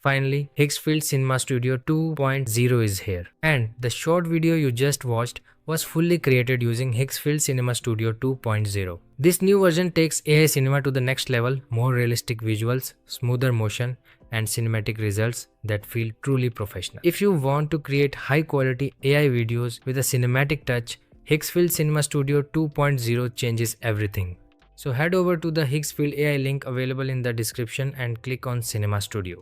Finally, Higgsfield Cinema Studio 2.0 is here. And the short video you just watched was fully created using Higgsfield Cinema Studio 2.0. This new version takes AI cinema to the next level, more realistic visuals, smoother motion, and cinematic results that feel truly professional. If you want to create high quality AI videos with a cinematic touch, Higgsfield Cinema Studio 2.0 changes everything. So head over to the Higgsfield AI link available in the description and click on Cinema Studio.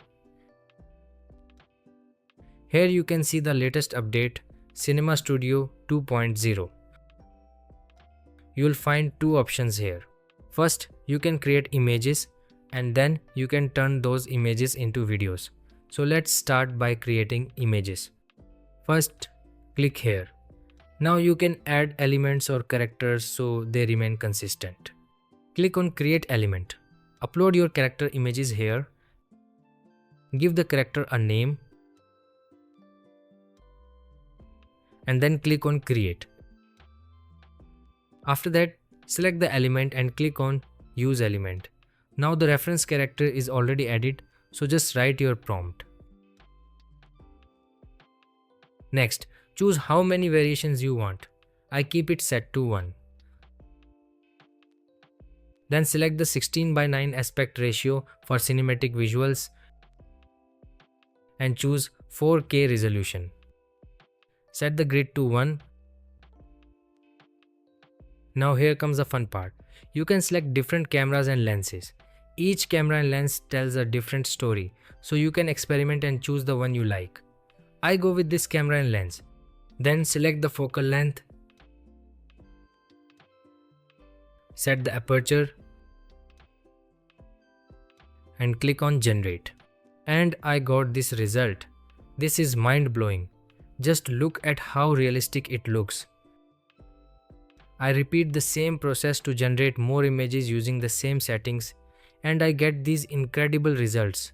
Here you can see the latest update, Cinema Studio 2.0. You will find two options here. First, you can create images and then you can turn those images into videos. So let's start by creating images. First, click here. Now you can add elements or characters so they remain consistent. Click on Create Element. Upload your character images here. Give the character a name. And then click on Create. After that, select the element and click on Use Element. Now the reference character is already added, so just write your prompt. Next, choose how many variations you want. I keep it set to 1. Then select the 16:9 aspect ratio for cinematic visuals and choose 4K resolution. Set the grid to 1. Now here comes the fun part. You can select different cameras and lenses. Each camera and lens tells a different story, so you can experiment and choose the one you like. I go with this camera and lens. Then select the focal length. Set the aperture. And click on Generate. And I got this result. This is mind-blowing. Just look at how realistic it looks. I repeat the same process to generate more images using the same settings, and I get these incredible results.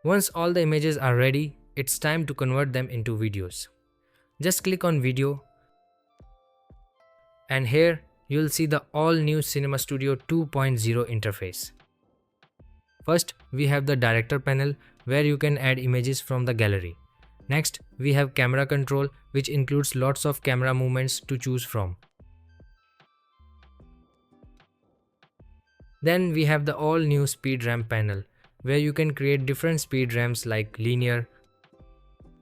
Once all the images are ready, it's time to convert them into videos. Just click on Video. And here you'll see the all-new Cinema Studio 2.0 interface. First, we have the Director panel where you can add images from the gallery. Next, we have Camera Control, which includes lots of camera movements to choose from. Then we have the all-new Speed Ramp panel where you can create different speed ramps like linear,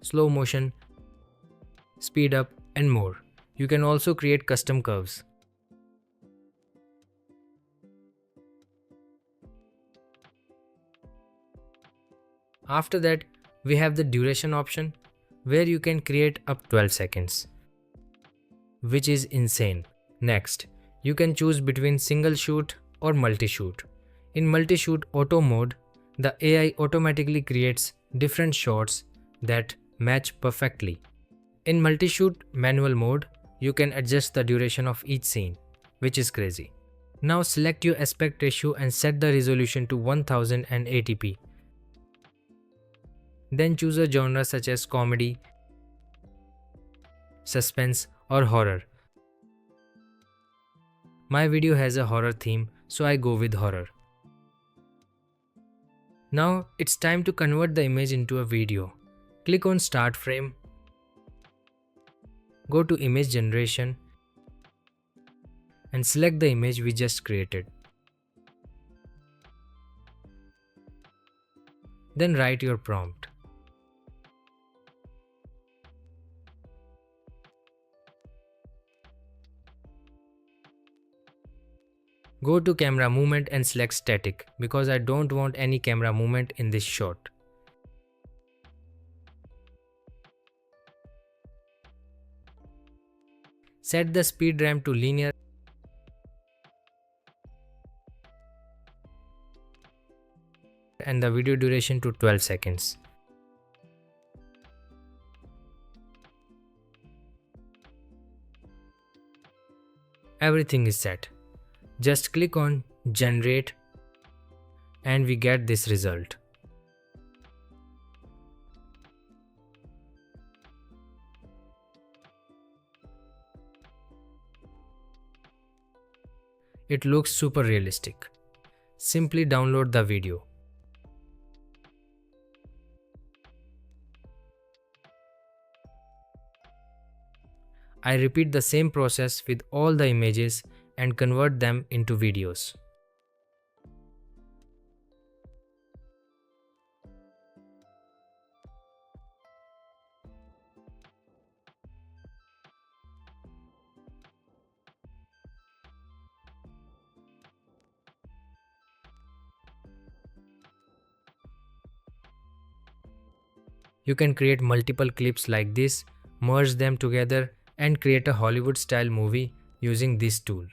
slow motion, speed up, and more. You can also create custom curves. After that, we have the duration option where you can create up 12 seconds, which is insane. Next, you can choose between single shoot or multi-shoot. In multi-shoot auto mode, the AI automatically creates different shots that match perfectly. In multi-shoot manual mode, you can adjust the duration of each scene, which is crazy. Now select your aspect ratio and set the resolution to 1080p. Then choose a genre such as comedy, suspense, or horror. My video has a horror theme, so I go with horror. Now it's time to convert the image into a video. Click on Start Frame. Go to Image Generation and select the image we just created. Then write your prompt. Go to Camera Movement and select Static because I don't want any camera movement in this shot. Set the speed ramp to linear and the video duration to 12 seconds. Everything is set. Just click on Generate and we get this result. it looks super realistic. Simply download the video. I repeat the same process with all the images and convert them into videos. You can create multiple clips like this, merge them together, and create a Hollywood style movie using this tool.